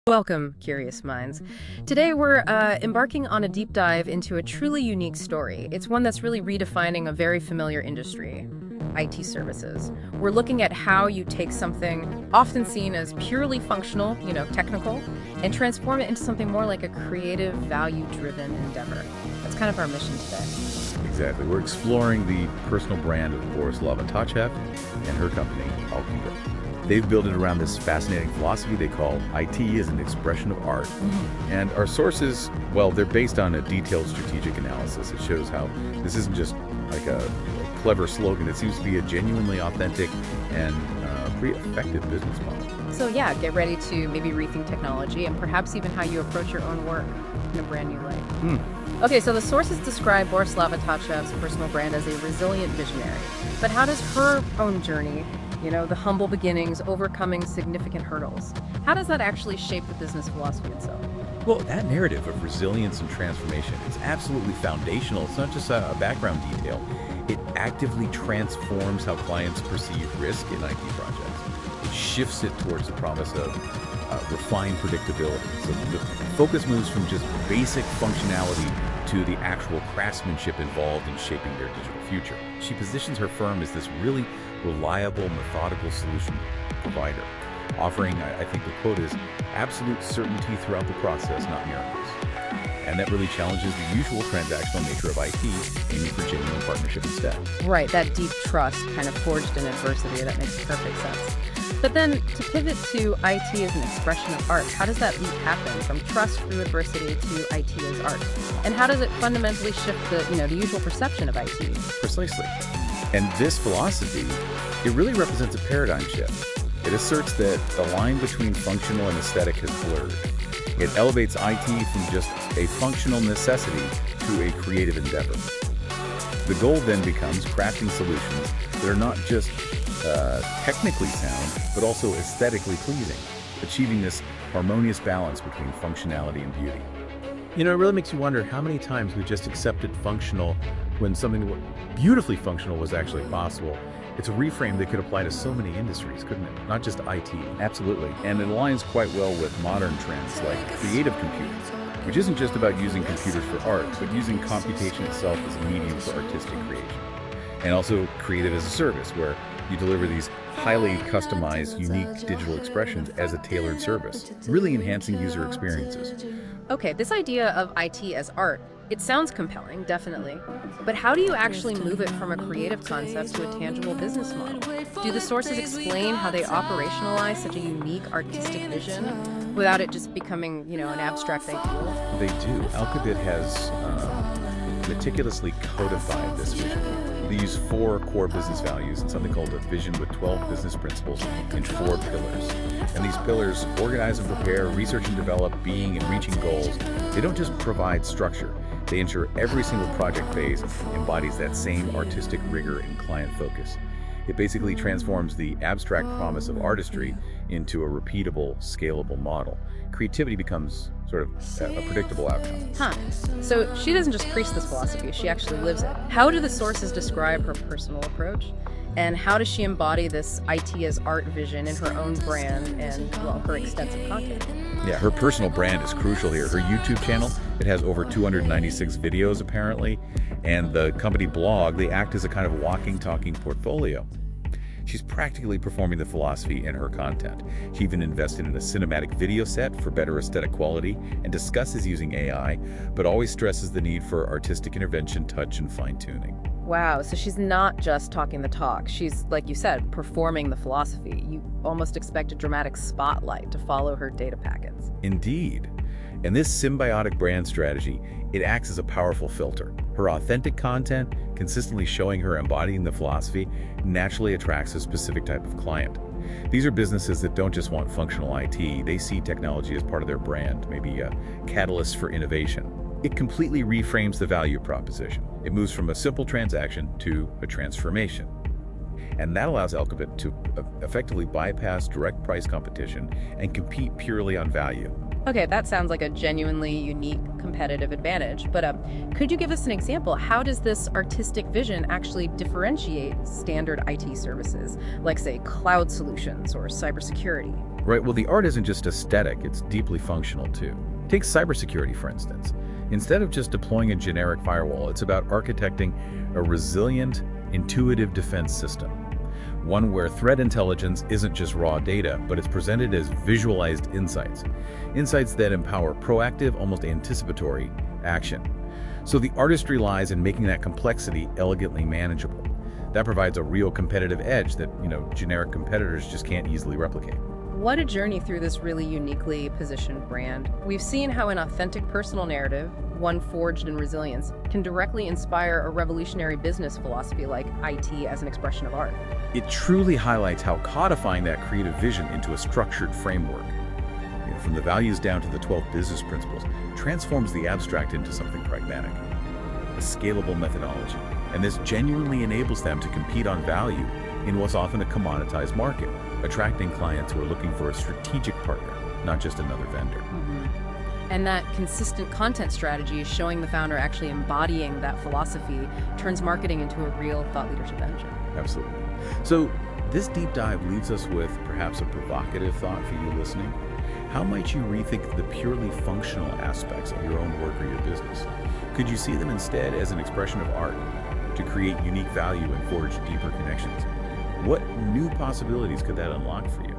Welcome, curious minds. Today we're embarking on a deep dive into a truly unique story. It's one that's really redefining a very familiar industry, IT services. We're looking at how you take something often seen as purely functional, technical, and transform it into something more like a creative, value-driven endeavor. That's kind of our mission today. Exactly. We're exploring the personal brand of Borislava Tatchev and her company, Alqubit. They've built it around this fascinating philosophy they call IT as an expression of art. And our sources, well, they're based on a detailed strategic analysis. It shows how this isn't just like a clever slogan. It seems to be a genuinely authentic and pretty effective business model. So yeah, get ready to maybe rethink technology and perhaps even how you approach your own work in a brand new light. Okay, so the sources describe Borislava Tatchev's personal brand as a resilient visionary. But how does her own journey, the humble beginnings, overcoming significant hurdles, how does that actually shape the business philosophy itself? Well, that narrative of resilience and transformation is absolutely foundational. It's not just a background detail. It actively transforms how clients perceive risk in IT projects. It shifts it towards the promise of refined predictability. So the focus moves from just basic functionality to the actual craftsmanship involved in shaping their digital future. She positions her firm as this really reliable, methodical solution provider, offering, I think the quote is, absolute certainty throughout the process, not miracles. And that really challenges the usual transactional nature of IT, aiming for genuine partnership instead. Right, that deep trust kind of forged in adversity, that makes perfect sense. But then to pivot to IT as an expression of art, how does that leap happen from trust through adversity to IT as art? And how does it fundamentally shift the usual perception of IT? Precisely. And this philosophy, it really represents a paradigm shift. It asserts that the line between functional and aesthetic has blurred. It elevates IT from just a functional necessity to a creative endeavor. The goal then becomes crafting solutions that are not just technically sound, but also aesthetically pleasing, achieving this harmonious balance between functionality and beauty. It really makes you wonder how many times we just accepted functional when something beautifully functional was actually possible. It's a reframe that could apply to so many industries, couldn't it? Not just IT. Absolutely. And it aligns quite well with modern trends like creative computing, which isn't just about using computers for art, but using computation itself as a medium for artistic creation. And also creative as a service, where you deliver these highly customized, unique digital expressions as a tailored service, really enhancing user experiences. Okay, this idea of IT as art, it sounds compelling, definitely. But how do you actually move it from a creative concept to a tangible business model? Do the sources explain how they operationalize such a unique artistic vision without it just becoming, an abstract ideal? They do. Alqubit has meticulously codified this vision. They use 4 core business values and something called a vision with 12 business principles in 4 pillars. And these pillars organize and prepare, research and develop, being and reaching goals. They don't just provide structure. They ensure every single project phase embodies that same artistic rigor and client focus. It basically transforms the abstract promise of artistry into a repeatable, scalable model. Creativity becomes sort of a predictable outcome. So she doesn't just preach this philosophy, she actually lives it. How do the sources describe her personal approach? And how does she embody this IT as art vision in her own brand and, her extensive content? Yeah, her personal brand is crucial here. Her YouTube channel, it has over 296 videos apparently, and the company blog, they act as a kind of walking, talking portfolio. She's practically performing the philosophy in her content. She even invested in a cinematic video set for better aesthetic quality and discusses using AI, but always stresses the need for artistic intervention, touch, and fine-tuning. Wow, so she's not just talking the talk. She's, like you said, performing the philosophy. You almost expect a dramatic spotlight to follow her data packets. Indeed. And this symbiotic brand strategy, it acts as a powerful filter. Her authentic content, consistently showing her embodying the philosophy, naturally attracts a specific type of client. These are businesses that don't just want functional IT, they see technology as part of their brand, maybe a catalyst for innovation. It completely reframes the value proposition. It moves from a simple transaction to a transformation. And that allows Alqubit to effectively bypass direct price competition and compete purely on value. Okay, that sounds like a genuinely unique competitive advantage, but could you give us an example? How does this artistic vision actually differentiate standard IT services, like say cloud solutions or cybersecurity? Right, well, the art isn't just aesthetic, it's deeply functional too. Take cybersecurity, for instance. Instead of just deploying a generic firewall, it's about architecting a resilient, intuitive defense system. One where threat intelligence isn't just raw data, but it's presented as visualized insights. Insights that empower proactive, almost anticipatory action. So the artistry lies in making that complexity elegantly manageable. That provides a real competitive edge that, generic competitors just can't easily replicate. What a journey through this really uniquely positioned brand. We've seen how an authentic personal narrative, one forged in resilience, can directly inspire a revolutionary business philosophy like IT as an expression of art. It truly highlights how codifying that creative vision into a structured framework, from the values down to the 12 business principles, transforms the abstract into something pragmatic, a scalable methodology. And this genuinely enables them to compete on value in what's often a commoditized market, attracting clients who are looking for a strategic partner, not just another vendor. And that consistent content strategy, showing the founder actually embodying that philosophy, turns marketing into a real thought leadership engine. Absolutely. So this deep dive leaves us with perhaps a provocative thought for you listening. How might you rethink the purely functional aspects of your own work or your business? Could you see them instead as an expression of art to create unique value and forge deeper connections? What new possibilities could that unlock for you?